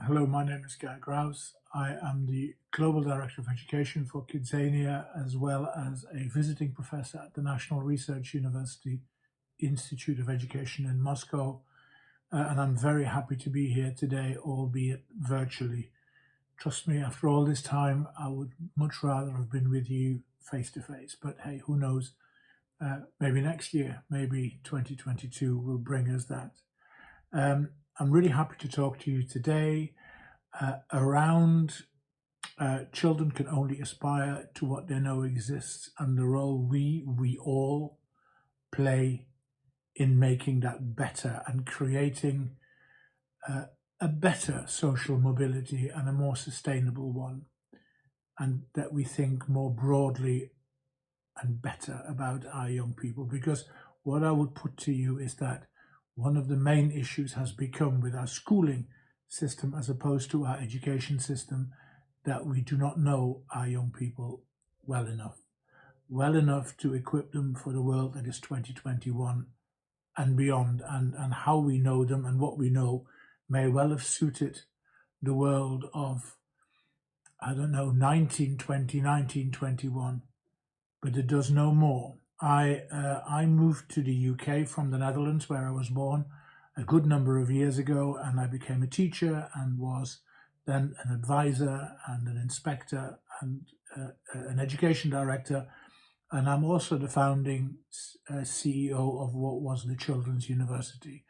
Hello, my name is Guy Grouse. I am the Global Director of Education for Kidzania, as well as a visiting professor at the National Research University Institute of Education in Moscow. And I'm very happy to be here today, albeit virtually. Trust me, after all this time, I would much rather have been with you face to face. But hey, who knows? Maybe next year, maybe 2022 will bring us that. I'm really happy to talk to you today around children can only aspire to what they know exists, and the role we all play in making that better and creating a better social mobility and a more sustainable one, and that we think more broadly and better about our young people. Because what I would put to you is that one of the main issues has become with our schooling system as opposed to our education system that we do not know our young people well enough to equip them for the world that is 2021 and beyond, and how we know them and what we know may well have suited the world of, I don't know, 1920, 1921, but it does no more. I moved to the UK from the Netherlands, where I was born, a good number of years ago, and I became a teacher and was then an advisor and an inspector and an education director. And I'm also the founding CEO of what was the Children's University,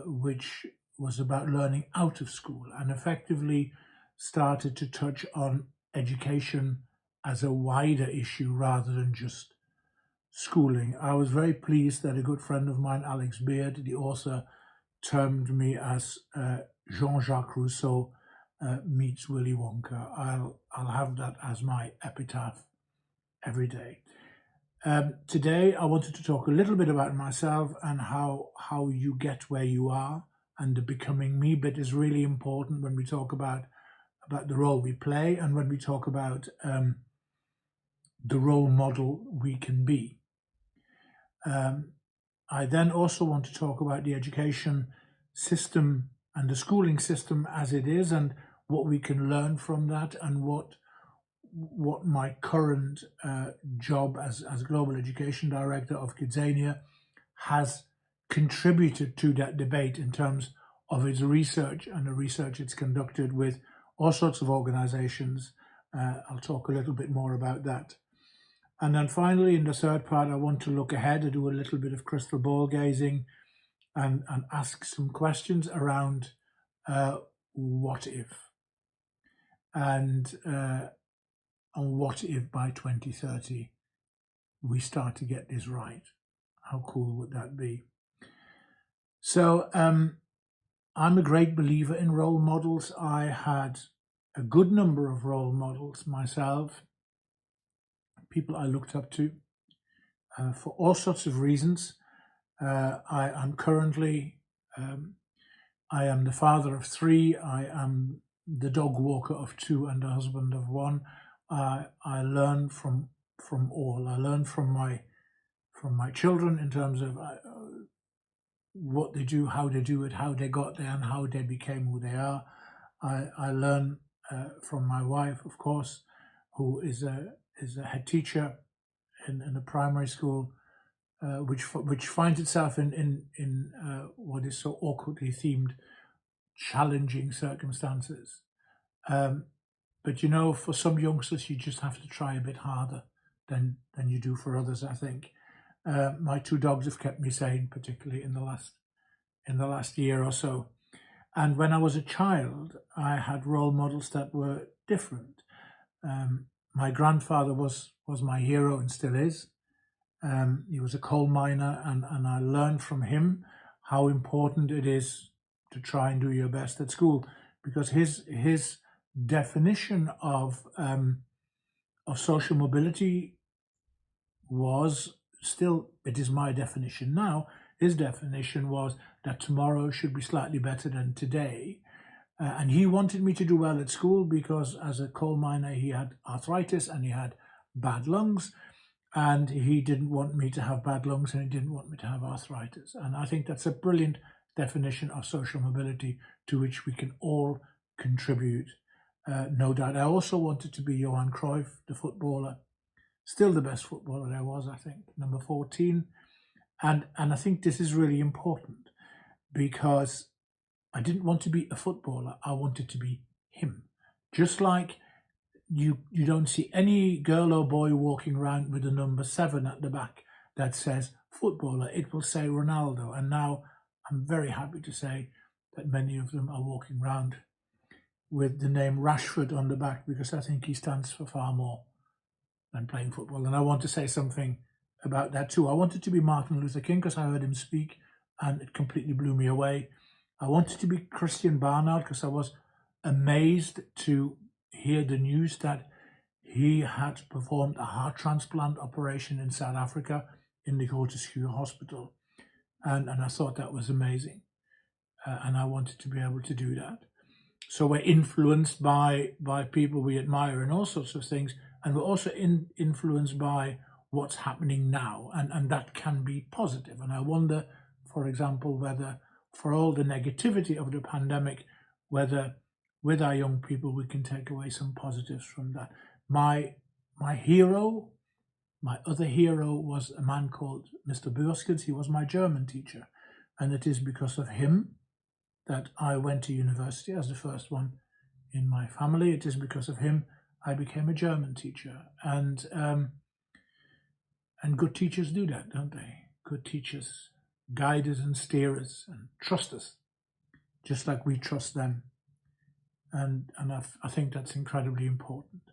which was about learning out of school and effectively started to touch on education as a wider issue rather than just schooling. I was very pleased that a good friend of mine, Alex Beard, the author, termed me as Jean-Jacques Rousseau meets Willy Wonka. I'll have that as my epitaph every day. Today, I wanted to talk a little bit about myself and how you get where you are, and the becoming me bit is really important when we talk about the role we play and when we talk about the role model we can be. I then also want to talk about the education system and the schooling system as it is, and what we can learn from that, and what my current job as Global Education Director of Kidzania has contributed to that debate in terms of its research and the research it's conducted with all sorts of organizations. I'll talk a little bit more about that. And then finally, in the third part, I want to look ahead and do a little bit of crystal ball gazing and ask some questions around what if. And what if by 2030 we start to get this right? How cool would that be? So I'm a great believer in role models. I had a good number of role models myself, people I looked up to for all sorts of reasons. I am currently, I am the father of 3. I am the dog walker of 2 and the husband of 1. I learn from all. I learn from my children in terms of what they do, how they do it, how they got there, and how they became who they are. I learn from my wife, of course, who is a head teacher in a primary school, which finds itself in what is so awkwardly themed challenging circumstances. But you know, for some youngsters, you just have to try a bit harder than you do for others, I think. My 2 dogs have kept me sane, particularly in the last year or so. And when I was a child, I had role models that were different. My grandfather was my hero and still is. He was a coal miner, and I learned from him how important it is to try and do your best at school, because his definition of social mobility was still, it is my definition now, his definition was that tomorrow should be slightly better than today. And he wanted me to do well at school because as a coal miner, he had arthritis and he had bad lungs, and he didn't want me to have bad lungs and he didn't want me to have arthritis. And I think that's a brilliant definition of social mobility to which we can all contribute. No doubt. I also wanted to be Johan Cruyff, the footballer, still the best footballer there was, I think, number 14. And I think this is really important because I didn't want to be a footballer. I wanted to be him. Just like you don't see any girl or boy walking around with a number 7 at the back that says footballer. It will say Ronaldo. And now I'm very happy to say that many of them are walking around with the name Rashford on the back, because I think he stands for far more than playing football. And I want to say something about that too. I wanted to be Martin Luther King because I heard him speak and it completely blew me away. I wanted to be Christian Barnard because I was amazed to hear the news that he had performed a heart transplant operation in South Africa in the Fortescue Hospital. And I thought that was amazing. And I wanted to be able to do that. So we're influenced by people we admire and all sorts of things. And we're also influenced by what's happening now. And that can be positive. And I wonder, for example, whether for all the negativity of the pandemic, whether with our young people we can take away some positives from that. My hero, my other hero was a man called Mr. Burskens. He was my German teacher. And it is because of him that I went to university as the first one in my family. It is because of him I became a German teacher. And good teachers do that, don't they? Good teachers guide us and steer us and trust us, just like we trust them. And I think that's incredibly important.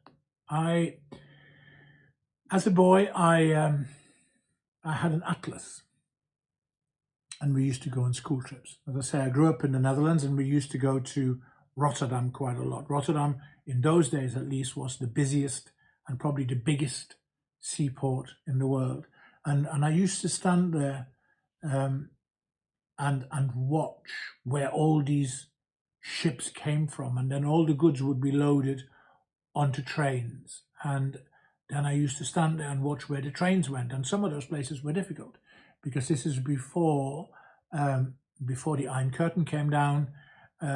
As a boy, I had an atlas. And we used to go on school trips. As I say, I grew up in the Netherlands and we used to go to Rotterdam quite a lot. Rotterdam, in those days at least, was the busiest and probably the biggest seaport in the world. And I used to stand there and watch where all these ships came from. And then all the goods would be loaded onto trains. And then I used to stand there and watch where the trains went. And some of those places were difficult, because this is before the Iron Curtain came down.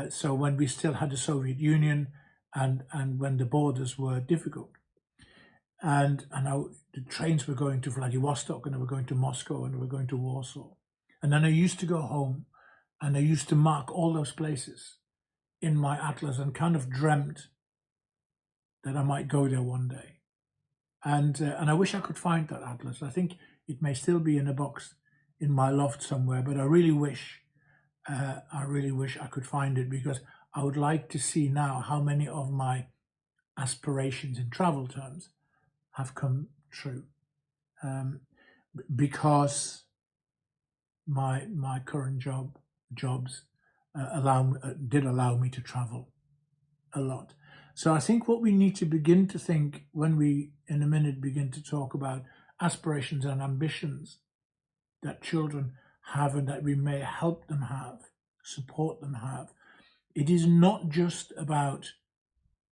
So when we still had the Soviet Union and when the borders were difficult. And the trains were going to Vladivostok and they were going to Moscow and they were going to Warsaw. And then I used to go home and I used to mark all those places in my atlas and kind of dreamt that I might go there one day. And I wish I could find that atlas. I think it may still be in a box in my loft somewhere, but I really wish I could find it, because I would like to see now how many of my aspirations in travel terms have come true, because my current jobs did allow me to travel a lot. So I think what we need to begin to think when we in a minute begin to talk about aspirations and ambitions that children have and that we may help them have, support them have, it is not just about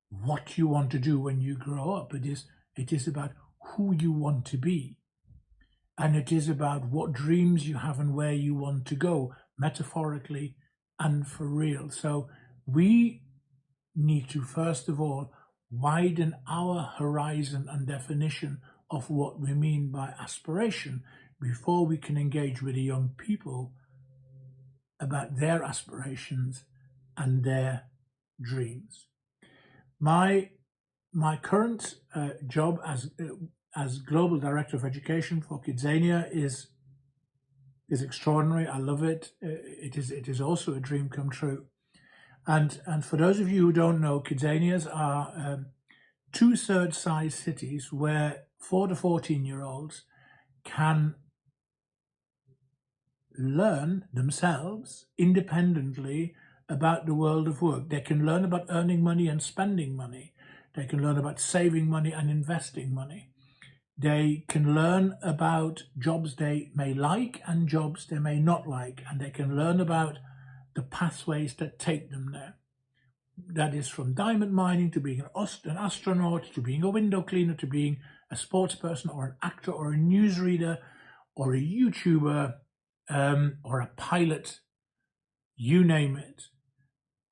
what you want to do when you grow up. It is about who you want to be. And it is about what dreams you have and where you want to go, metaphorically and for real. So we need to, first of all, widen our horizon and definition of what we mean by aspiration before we can engage with the young people about their aspirations and their dreams. My current job as Global Director of Education for Kidzania is extraordinary. I love it. It is also a dream come true. And for those of you who don't know, Kidzanias are 2/3 size cities where 4 to 14-year-olds can learn themselves independently about the world of work. They can learn about earning money and spending money. They can learn about saving money and investing money. They can learn about jobs they may like and jobs they may not like, and they can learn about the pathways that take them there. That is from diamond mining to being an astronaut, to being a window cleaner, to being a sports person or an actor or a newsreader or a YouTuber or a pilot, you name it.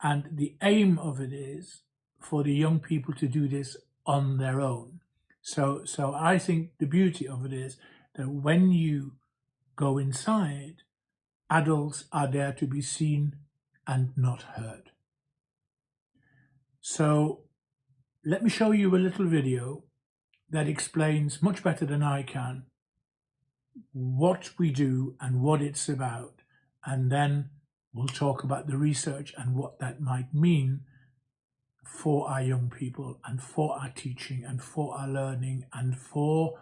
And the aim of it is for the young people to do this on their own. So I think the beauty of it is that when you go inside, adults are there to be seen and not heard. So let me show you a little video that explains much better than I can what we do and what it's about. And then we'll talk about the research and what that might mean for our young people and for our teaching and for our learning and for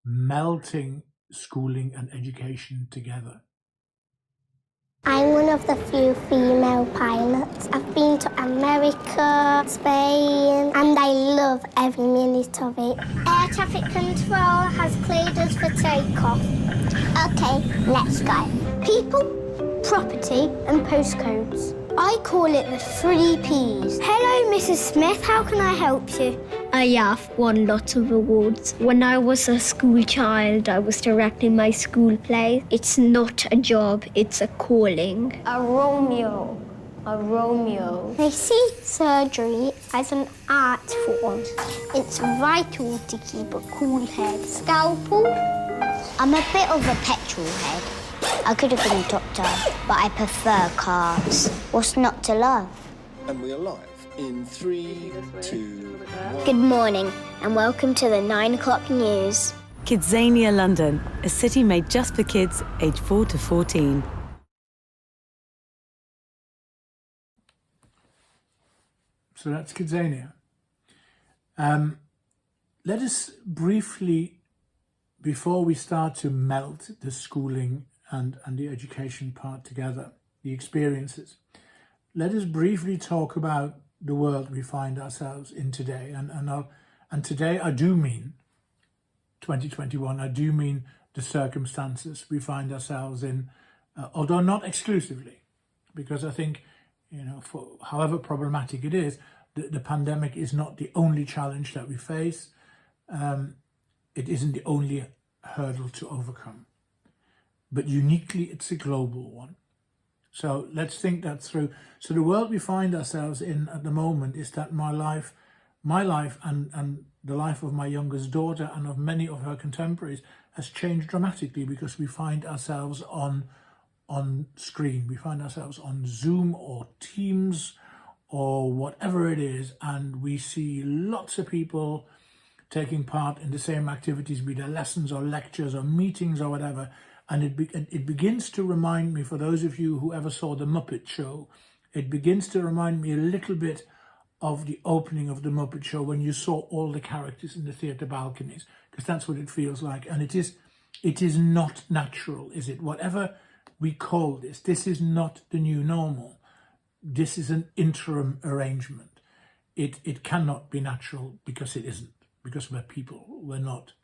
melting schooling and education together. I'm one of the few female pilots. I've been to America, Spain, and I love every minute of it. Air traffic control has cleared us for takeoff. Okay, let's go. People, property, and postcodes. I call it the 3 Ps. Hello, Mrs. Smith. How can I help you? I have won lots of awards. When I was a school child, I was directing my school play. It's not a job, it's a calling. A Romeo. A Romeo. They see surgery as an art form. It's vital to keep a cool head. Scalpel? I'm a bit of a petrol head. I could have been a doctor, but I prefer cars. What's not to love? And we are live in 3, 2, 1. Good morning, and welcome to the 9 o'clock news. Kidzania London, a city made just for kids aged 4 to 14. So that's Kidzania. Let us briefly, before we start to melt the schooling and the education part together, the experiences, let us briefly talk about the world we find ourselves in today. And today I do mean 2021, I do mean the circumstances we find ourselves in, although not exclusively, because I think, for however problematic it is, the pandemic is not the only challenge that we face. It isn't the only hurdle to overcome. But uniquely, it's a global one. So let's think that through. So the world we find ourselves in at the moment is that my life and the life of my youngest daughter and of many of her contemporaries has changed dramatically because we find ourselves on screen. We find ourselves on Zoom or Teams or whatever it is, and we see lots of people taking part in the same activities, be they lessons or lectures or meetings or whatever. And it begins to remind me, for those of you who ever saw The Muppet Show, it begins to remind me a little bit of the opening of The Muppet Show when you saw all the characters in the theatre balconies, because that's what it feels like. And it is not natural, is it? Whatever we call this is not the new normal. This is an interim arrangement. It cannot be natural because it isn't, because we're people, we're not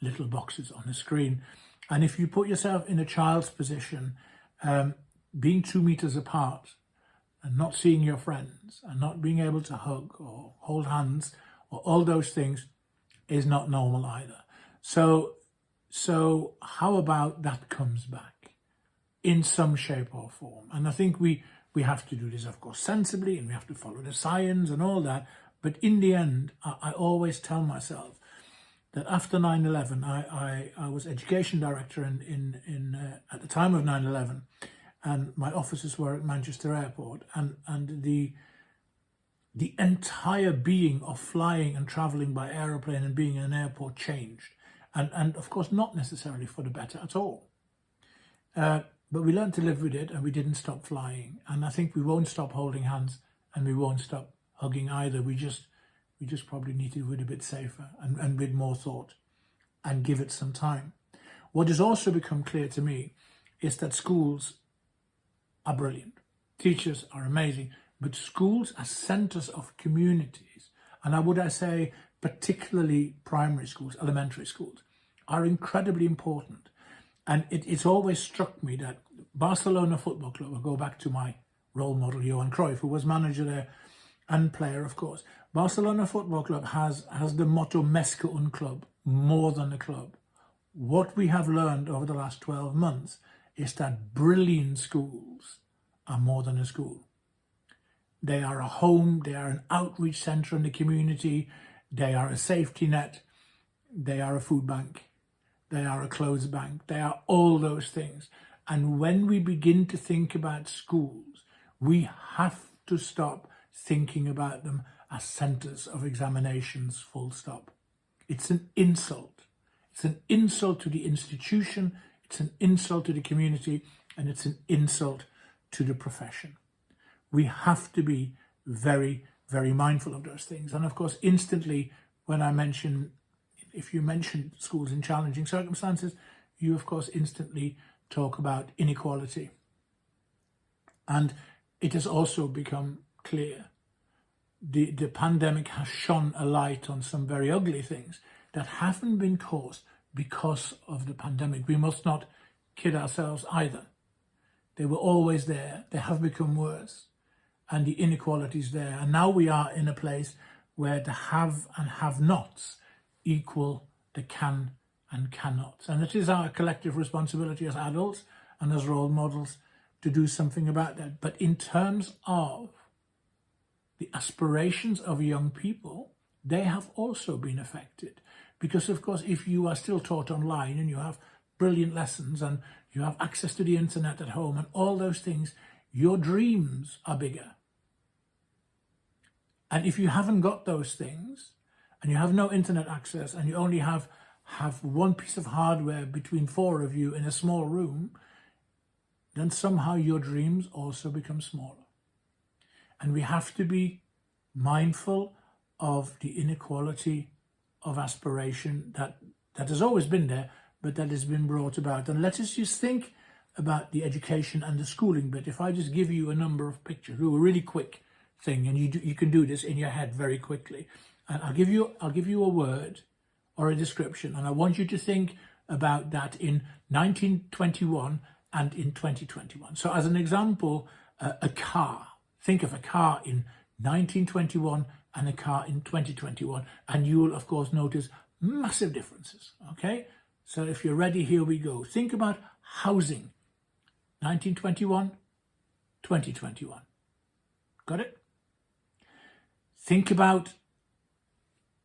little boxes on a screen. And if you put yourself in a child's position, being 2 meters apart and not seeing your friends and not being able to hug or hold hands or all those things is not normal either. So how about that comes back in some shape or form? And I think we have to do this, of course, sensibly, and we have to follow the science and all that. But in the end, I always tell myself that after 9/11, I was education director at the time of 9/11, and my offices were at Manchester Airport, and the entire being of flying and travelling by aeroplane and being in an airport changed, and of course not necessarily for the better at all. But we learned to live with it, and we didn't stop flying. And I think we won't stop holding hands, and we won't stop hugging either. We just probably need to do it a bit safer and with more thought and give it some time. What has also become clear to me is that schools are brilliant. Teachers are amazing, but schools are centres of communities. And I say particularly primary schools, elementary schools, are incredibly important. And it's always struck me that Barcelona Football Club, I'll go back to my role model, Johan Cruyff, who was manager there and player, of course. Barcelona Football Club has the motto "Més que un club," more than a club. What we have learned over the last 12 months is that brilliant schools are more than a school. They are a home, they are an outreach centre in the community, they are a safety net, they are a food bank, they are a clothes bank, they are all those things. And when we begin to think about schools, we have to stop thinking about them as centres of examinations, full stop. It's an insult. It's an insult to the institution, it's an insult to the community, and it's an insult to the profession. We have to be very, very mindful of those things. And of course, instantly, when I mention, if you mention schools in challenging circumstances, you of course instantly talk about inequality. And it has also become clear, the pandemic has shone a light on some very ugly things that haven't been caused because of the pandemic. We must not kid ourselves either. They were always there, they have become worse, and the inequalities there. And now we are in a place where the have and have-nots equal the can and cannots. And it is our collective responsibility as adults and as role models to do something about that. But in terms of the aspirations of young people, they have also been affected. Because of course, if you are still taught online and you have brilliant lessons and you have access to the internet at home and all those things, your dreams are bigger. And if you haven't got those things and you have no internet access and you only have one piece of hardware between four of you in a small room, then somehow your dreams also become smaller. And we have to be mindful of the inequality of aspiration that has always been there, but that has been brought about. And let us just think about the education and the schooling bit. If I just give you a number of pictures, do a really quick thing, and you can do this in your head very quickly. And I'll give you a word or a description, and I want you to think about that in 1921 and in 2021. So as an example, a car. Think of a car in 1921 and a car in 2021, and you will of course notice massive differences. Okay, so if you're ready, here we go. Think about housing, 1921, 2021. Got it? Think about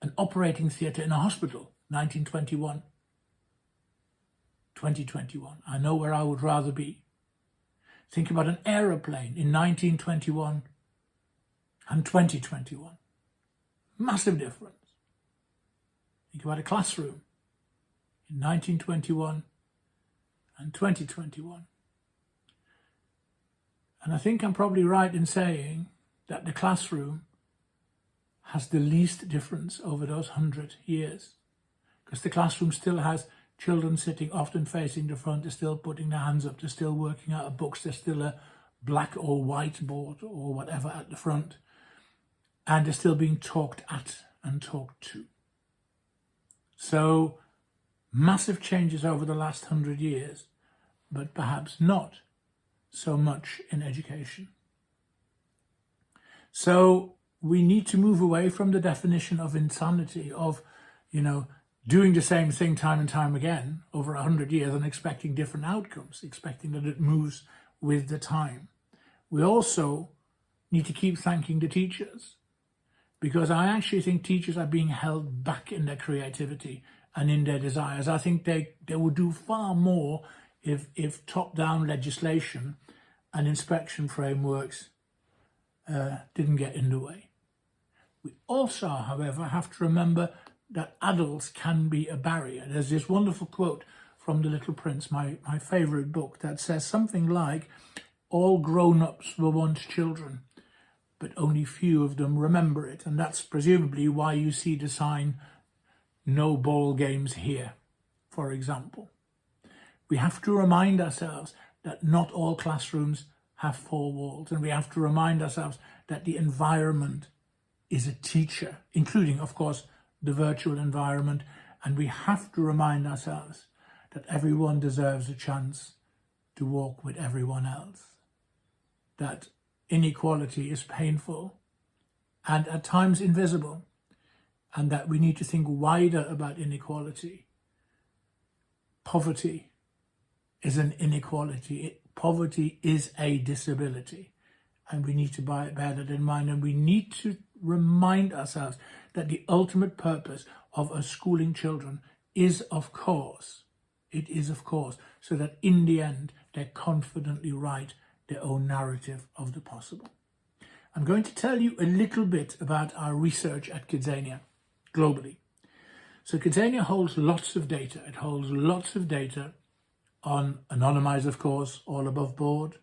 an operating theatre in a hospital, 1921, 2021. I know where I would rather be. Think about an aeroplane in 1921 and 2021. Massive difference. Think about a classroom in 1921 and 2021. And I think I'm probably right in saying that the classroom has the least difference over those 100 years, because the classroom still has children sitting often facing the front, they're still putting their hands up, they're still working out of books, there's still a black or white board or whatever at the front, and they're still being talked at and talked to. So massive changes over the last 100 years, but perhaps not so much in education. So we need to move away from the definition of insanity of, doing the same thing time and time again over 100 years and expecting different outcomes, expecting that it moves with the time. We also need to keep thanking the teachers, because I actually think teachers are being held back in their creativity and in their desires. I think they would do far more if top-down legislation and inspection frameworks didn't get in the way. We also, however, have to remember that adults can be a barrier. There's this wonderful quote from The Little Prince, my favourite book, that says something like, all grown-ups were once children, but only few of them remember it. And that's presumably why you see the sign, no ball games here, for example. We have to remind ourselves that not all classrooms have four walls, and we have to remind ourselves that the environment is a teacher, including, of course, the virtual environment, and we have to remind ourselves that everyone deserves a chance to walk with everyone else, that inequality is painful and at times invisible, and that we need to think wider about inequality. Poverty is an inequality. Poverty is a disability, and we need to bear that in mind, and we need to remind ourselves that the ultimate purpose of us schooling children is, of course, so that in the end they confidently write their own narrative of the possible. I'm going to tell you a little bit about our research at Kidzania globally. So Kidzania holds lots of data. It holds lots of data on anonymized, of course, all above board.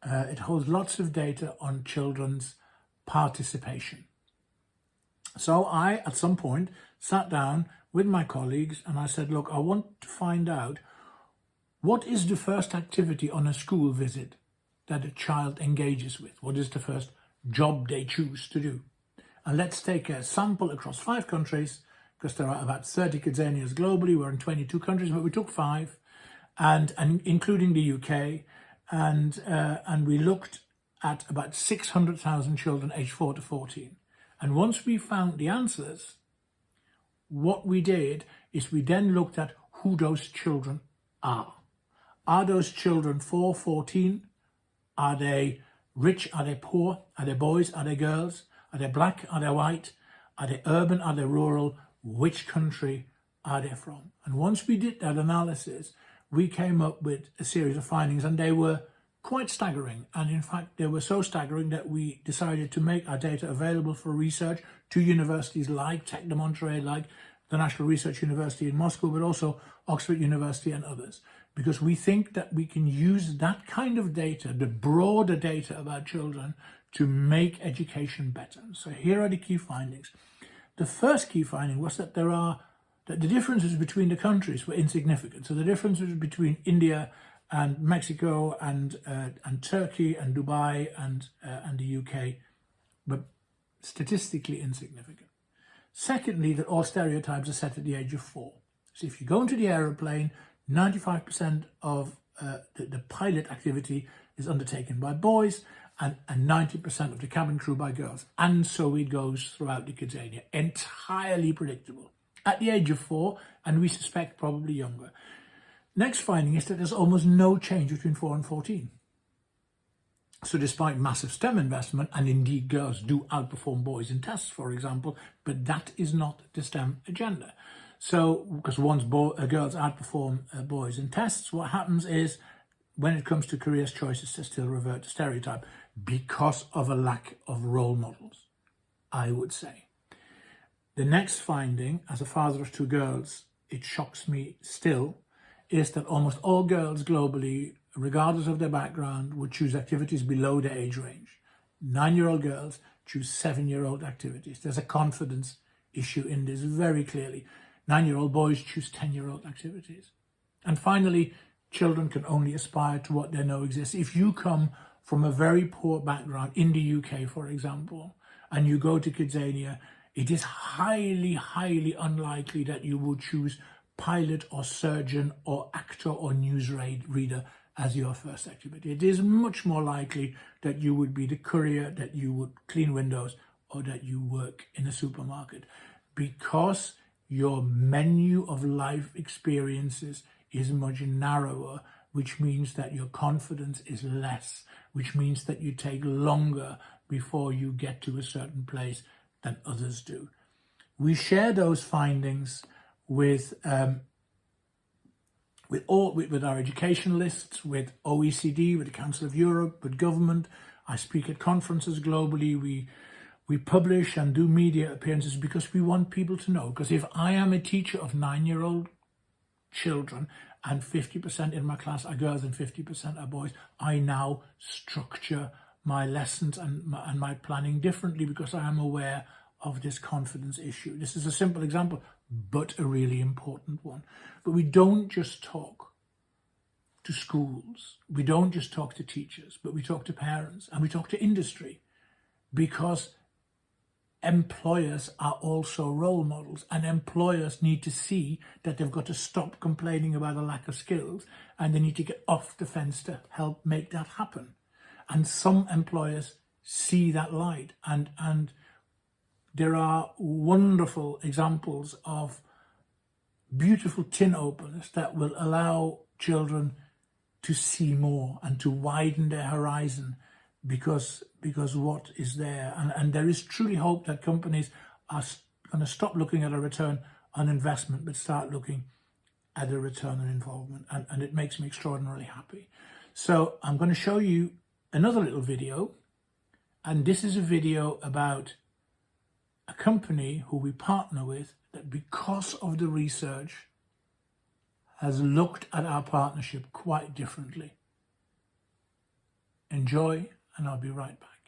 It holds lots of data on children's participation. So I, at some point, sat down with my colleagues and I said, look, I want to find out what is the first activity on a school visit that a child engages with? What is the first job they choose to do? And let's take a sample across 5 countries, because there are about 30 Kidzanias globally. We're in 22 countries, but we took 5, and including the UK, and we looked at about 600,000 children aged 4 to 14. And once we found the answers, what we did is we then looked at who those children are. Are those children 4, 14? Are they rich? Are they poor? Are they boys? Are they girls? Are they black? Are they white? Are they urban? Are they rural? Which country are they from? And once we did that analysis, we came up with a series of findings, and they were quite staggering. And in fact, they were so staggering that we decided to make our data available for research to universities like Tech de Monterrey, like the National Research University in Moscow, but also Oxford University and others, because we think that we can use that kind of data, the broader data about children, to make education better. So here are the key findings. The first key finding was that the differences between the countries were insignificant. So the differences between India and Mexico and Turkey and Dubai and the UK were statistically insignificant. Secondly, that all stereotypes are set at the age of 4. So if you go into the aeroplane, 95% of the pilot activity is undertaken by boys, and 90% of the cabin crew by girls. And so it goes throughout the Kidzania. Entirely predictable. At the age of 4, and we suspect probably younger. Next finding is that there's almost no change between 4 and 14. So despite massive STEM investment, and indeed girls do outperform boys in tests, for example, but that is not the STEM agenda. So, because once girls outperform boys in tests, what happens is, when it comes to careers choices, they still revert to stereotype because of a lack of role models, I would say. The next finding, as a father of 2 girls, it shocks me still, is that almost all girls globally, regardless of their background, would choose activities below their age range. 9-year-old girls choose 7-year-old activities. There's a confidence issue in this very clearly. 9-year-old boys choose 10-year-old activities. And finally, children can only aspire to what they know exists. If you come from a very poor background in the UK, for example, and you go to Kidzania, it is highly, highly unlikely that you would choose pilot or surgeon or actor or news reader as your first activity. It is much more likely that you would be the courier, that you would clean windows, or that you work in a supermarket, because your menu of life experiences is much narrower, which means that your confidence is less, which means that you take longer before you get to a certain place than others do. We share those findings with our educationalists, with OECD, with the Council of Europe, with government. I speak at conferences globally. We publish and do media appearances because we want people to know. Because if I am a teacher of 9-year-old children and 50% in my class are girls and 50% are boys, I now structure my lessons and my planning differently because I am aware of this confidence issue. This is a simple example, but a really important one. But we don't just talk to schools, we don't just talk to teachers, but we talk to parents and we talk to industry, because employers are also role models, and employers need to see that they've got to stop complaining about a lack of skills, and they need to get off the fence to help make that happen. And some employers see that light, and there are wonderful examples of beautiful tin openers that will allow children to see more and to widen their horizon because what is there, and there is truly hope that companies are going to stop looking at a return on investment but start looking at a return on involvement, and it makes me extraordinarily happy. So I'm going to show you another little video, and this is a video about a company who we partner with that, because of the research, has looked at our partnership quite differently. Enjoy, and I'll be right back.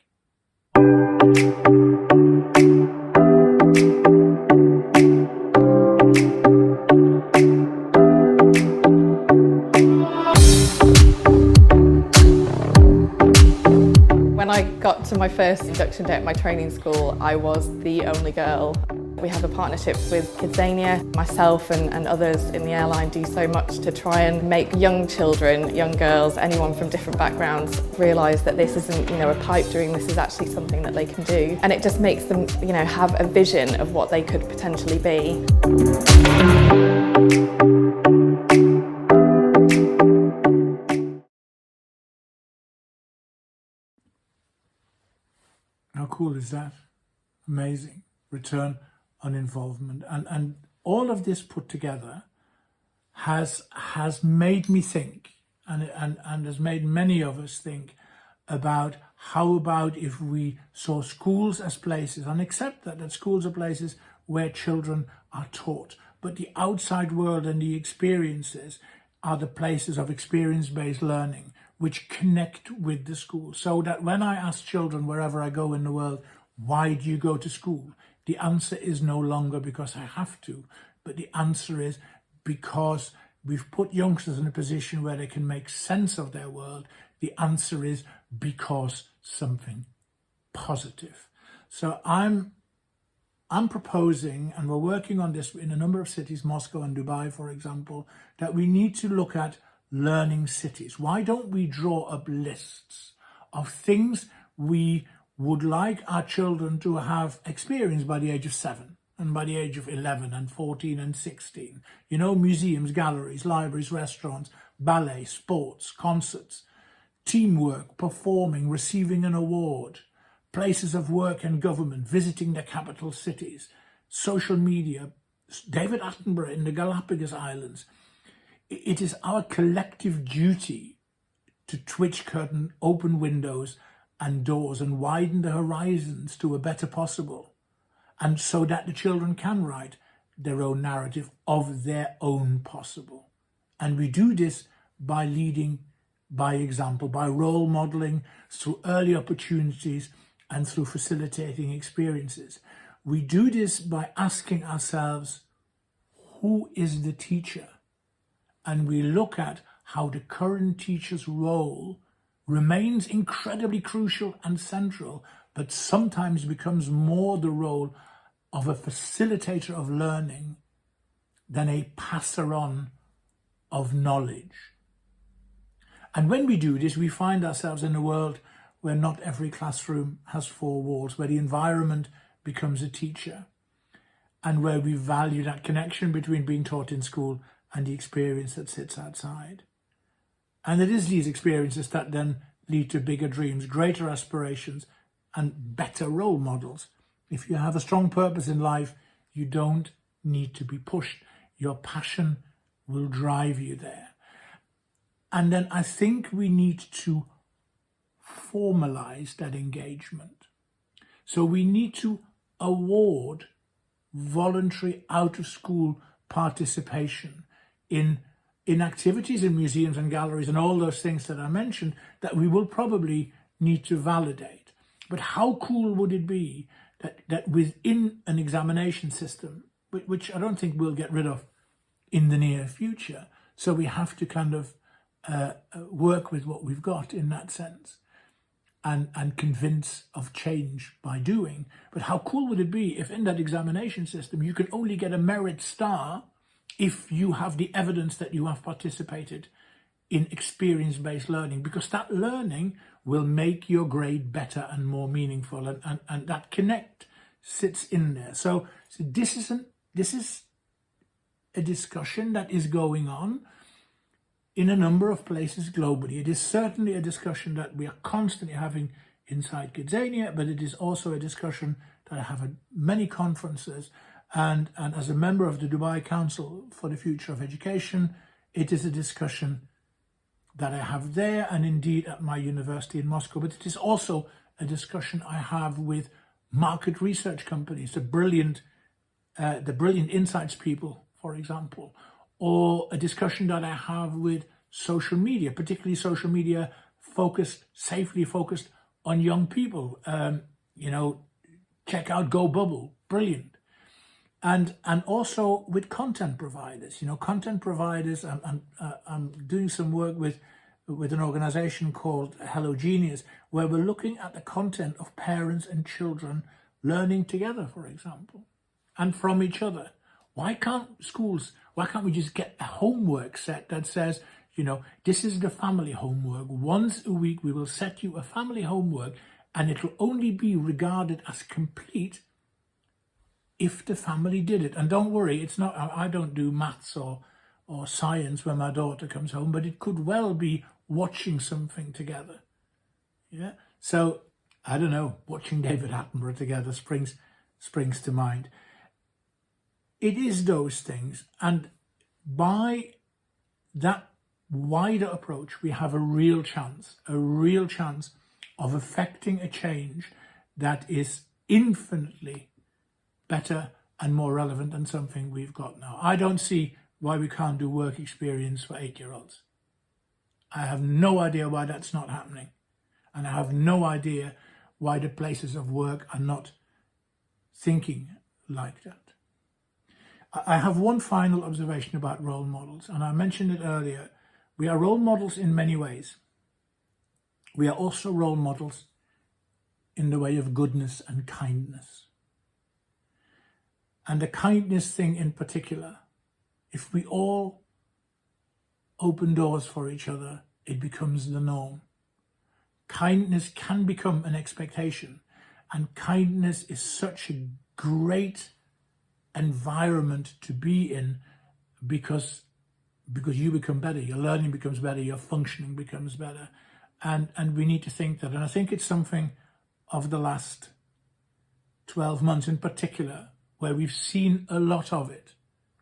When I got to my first induction day at my training school, I was the only girl. We have a partnership with Kidzania. Myself and others in the airline do so much to try and make young children, young girls, anyone from different backgrounds realise that this isn't, a pipe dream, this is actually something that they can do. And it just makes them, have a vision of what they could potentially be. How cool is that? Amazing. Return on involvement. And all of this put together has made me think, and has made many of us think about how about if we saw schools as places, and accept that schools are places where children are taught, but the outside world and the experiences are the places of experience-based learning which connect with the school. So that when I ask children wherever I go in the world, why do you go to school? The answer is no longer because I have to, but the answer is because we've put youngsters in a position where they can make sense of their world. The answer is because something positive. So I'm proposing, and we're working on this in a number of cities, Moscow and Dubai, for example, that we need to look at learning cities. Why don't we draw up lists of things we would like our children to have experienced by the age of 7 and by the age of 11 and 14 and 16? Museums, galleries, libraries, restaurants, ballet, sports, concerts, teamwork, performing, receiving an award, places of work and government, visiting the capital cities, social media, David Attenborough in the Galapagos Islands. It is our collective duty to twitch curtain, open windows and doors, and widen the horizons to a better possible, and so that the children can write their own narrative of their own possible. And we do this by leading by example, by role modeling, through early opportunities, and through facilitating experiences. We do this by asking ourselves, who is the teacher? And we look at how the current teacher's role remains incredibly crucial and central, but sometimes becomes more the role of a facilitator of learning than a passer on of knowledge. And when we do this, we find ourselves in a world where not every classroom has 4 walls, where the environment becomes a teacher, and where we value that connection between being taught in school and the experience that sits outside. And it is these experiences that then lead to bigger dreams, greater aspirations, and better role models. If you have a strong purpose in life, you don't need to be pushed. Your passion will drive you there. And then I think we need to formalize that engagement. So we need to award voluntary out-of-school participation in activities in museums and galleries and all those things that I mentioned that we will probably need to validate. But how cool would it be that within an examination system, which I don't think we'll get rid of in the near future, so we have to kind of work with what we've got in that sense and convince of change by doing. But how cool would it be if in that examination system you can only get a merit star if you have the evidence that you have participated in experience-based learning, because that learning will make your grade better and more meaningful, and that connect sits in there. So this is a discussion that is going on. in a number of places globally. It is certainly a discussion that we are constantly having inside Kidzania, but it is also a discussion that I have at many conferences. And as a member of the Dubai Council for the Future of Education, it is a discussion that I have there and indeed at my university in Moscow. But it is also a discussion I have with market research companies, the brilliant insights people, for example, or a discussion that I have with social media, particularly social media safely focused on young people. Check out Go Bubble, brilliant. And also with content providers. Content providers, I'm doing some work with an organization called Hello Genius, where we're looking at the content of parents and children learning together, for example, and from each other. Why can't we just get a homework set that says, this is the family homework. Once a week, we will set you a family homework, and it will only be regarded as complete if the family did it. And don't worry, it's not, I don't do maths or science when my daughter comes home, but it could well be watching something together. Yeah. So I don't know, watching David Attenborough together springs to mind. It is those things, and by that wider approach, we have a real chance of affecting a change that is infinitely better and more relevant than something we've got now. I don't see why we can't do work experience for 8-year-olds. I have no idea why that's not happening. And I have no idea why the places of work are not thinking like that. I have one final observation about role models, and I mentioned it earlier. We are role models in many ways. We are also role models in the way of goodness and kindness. And the kindness thing in particular, if we all open doors for each other, it becomes the norm. Kindness can become an expectation, and kindness is such a great environment to be in because you become better, your learning becomes better, your functioning becomes better. And we need to think that. And I think it's something of the last 12 months in particular, where we've seen a lot of it.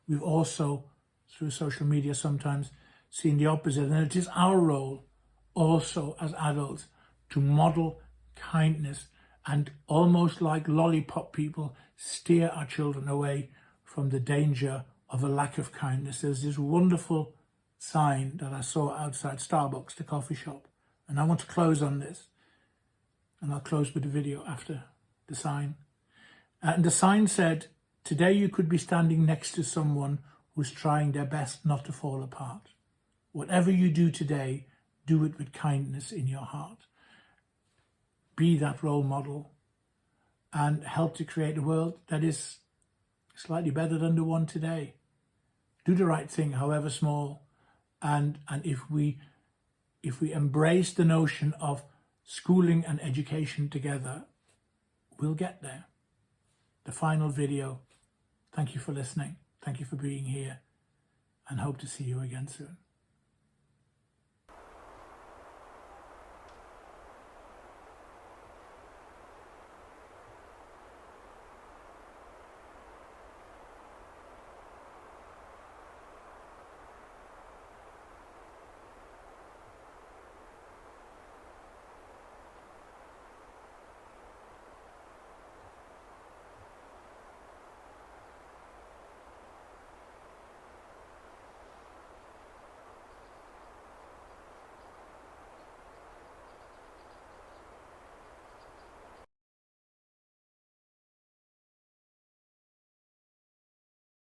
We've also, through social media, sometimes seen the opposite. And it is our role also as adults to model kindness and, almost like lollipop people, steer our children away from the danger of a lack of kindness. There's this wonderful sign that I saw outside Starbucks, the coffee shop. And I want to close on this. And I'll close with the video after the sign. And the sign said, "Today you could be standing next to someone who's trying their best not to fall apart. Whatever you do today, do it with kindness in your heart. Be that role model and help to create a world that is slightly better than the one today. Do the right thing, however small. And if we embrace the notion of schooling and education together, we'll get there." The final video. Thank you for listening. Thank you for being here, and hope to see you again soon.